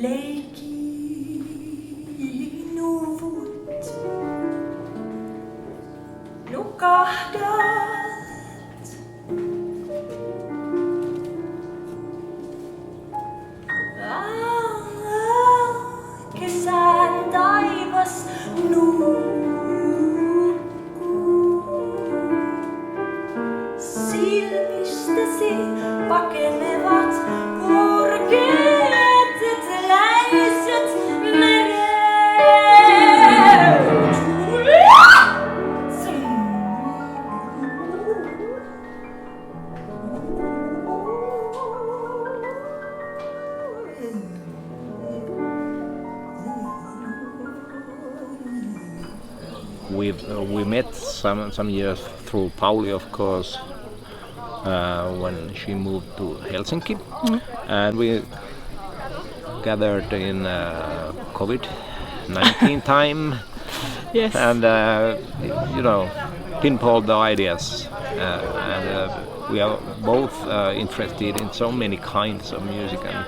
leikki nuvut. Nukahdat. Kesän taivas silmistäsi pakenevat korkeat eteläiset meret. We met some years through Pauli, of course, when she moved to Helsinki, and we gathered in COVID-19 time. Yes. And pinpoint the ideas, and we are both interested in so many kinds of music and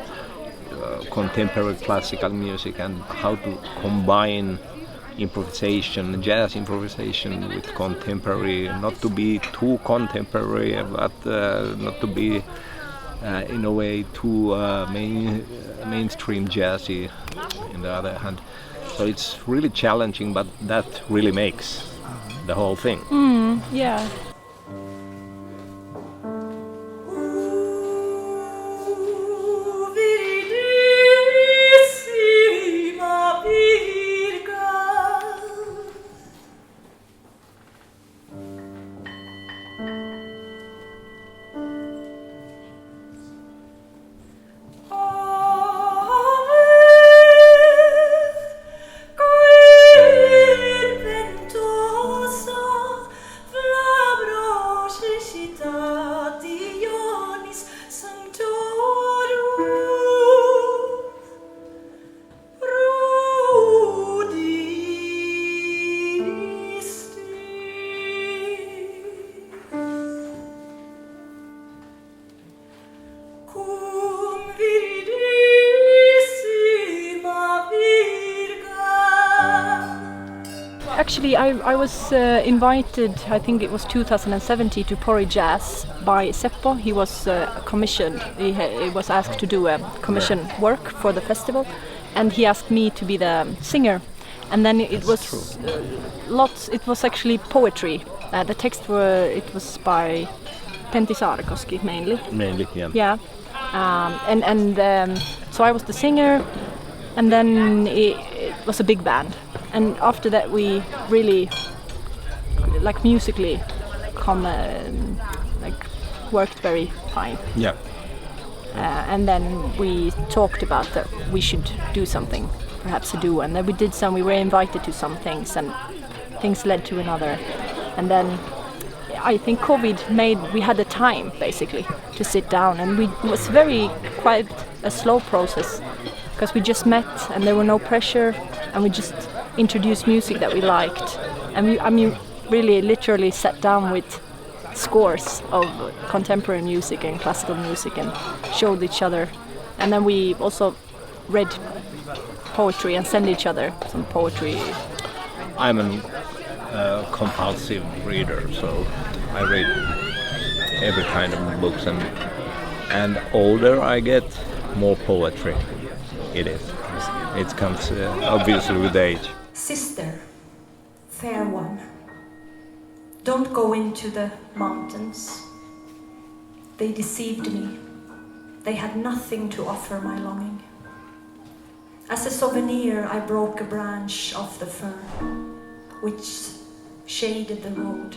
contemporary classical music, and how to combine improvisation, jazz improvisation with contemporary, not to be too contemporary, but not to be in a way too mainstream jazzy in the other hand. So it's really challenging, but that really makes the whole thing. Yeah. Actually, I was invited, I think it was 2017, to Pori Jazz by Seppo. He was commissioned, he was asked to do a commission work for the festival, and he asked me to be the singer. And then it was it was actually poetry. The text was by Pentti Saarikoski mainly. Mainly, yeah. Yeah. So I was the singer, and then it was a big band. And after that we really, like musically, worked very fine. Yeah. And then we talked about that we should do something, perhaps a duo. And then we did some. We were invited to some things, and things led to another. And then I think we had the time basically to sit down, and it was quite a slow process, because we just met and there were no pressure, and we just introduced music that we liked, and we really literally sat down with scores of contemporary music and classical music and showed each other. And then we also read poetry and sent each other some poetry. I'm a compulsive reader, so I read every kind of books, and older I get, more poetry it is. It comes obviously with age. Sister, fair one, don't go into the mountains. They deceived me. They had nothing to offer my longing. As a souvenir, I broke a branch of the fir, which shaded the road,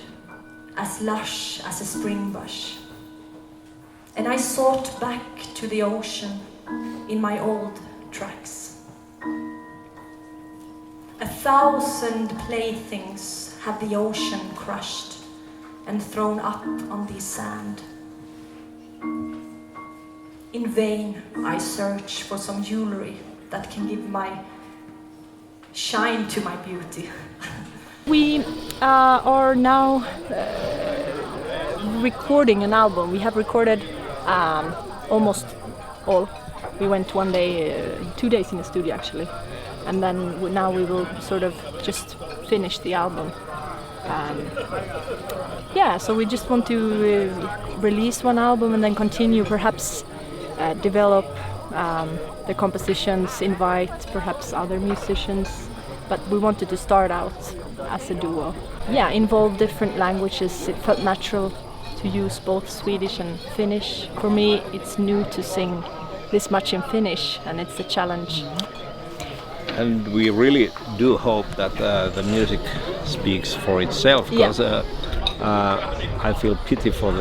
as lush as a spring bush. And I sought back to the ocean in my old tracks. 1,000 playthings have the ocean crushed and thrown up on the sand. In vain I search for some jewelry that can give my shine to my beauty. We are now recording an album. We have recorded almost all. We went one day, 2 days in the studio actually, and then now we will sort of just finish the album. So we just want to release one album and then continue, perhaps develop the compositions, invite perhaps other musicians, but we wanted to start out as a duo. Involve different languages. It felt natural to use both Swedish and Finnish. For me, it's new to sing this much in Finnish, and it's a challenge. And we really do hope that the music speaks for itself, because I feel pity for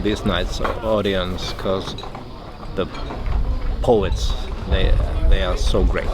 this night's audience, because the poets, they are so great.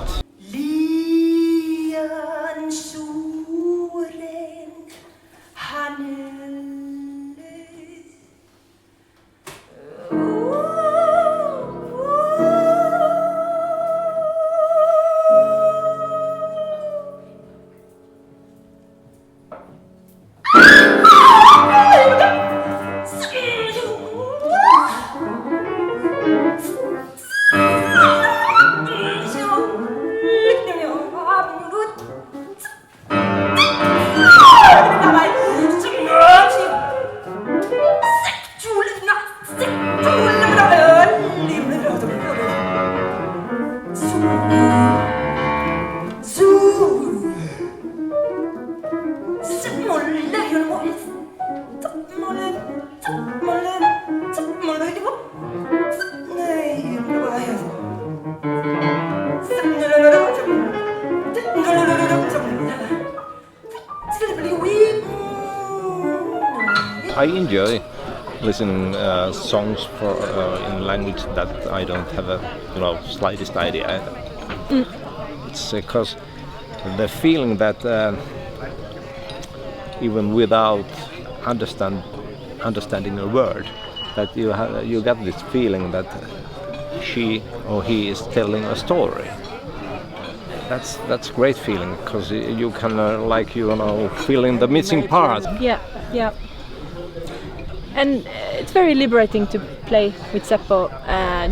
I enjoy listening songs for in language that I don't have a slightest idea. It's because the feeling that even without understanding a word, that you get this feeling that she or he is telling a story. That's great feeling, because you can fill in the missing part. Yeah. And it's very liberating to play with Seppo,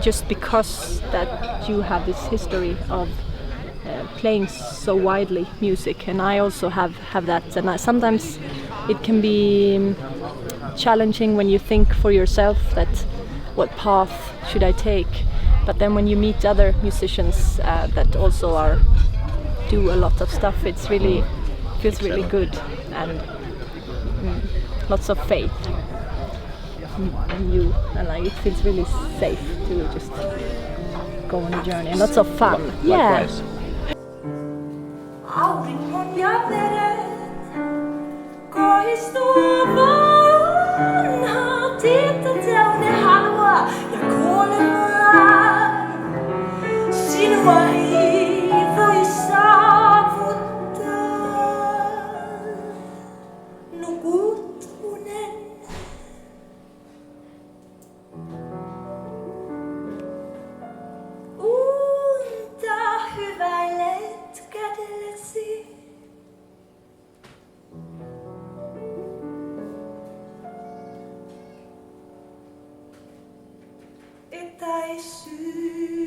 just because that you have this history of playing so widely music, and I also have that. And sometimes it can be challenging when you think for yourself that what path should I take. But then when you meet other musicians that also do a lot of stuff, it's really feels really good, and lots of faith in you, and it feels really safe to just go on a journey, and lots of fun. Likewise. Auringon ja veret kohistuu vanhaa tietä ne halua ja kuolemaa. Sinua ei voi saavuttaa. Nukut unen. Unta hyväilet kädellesi. Etäisyys.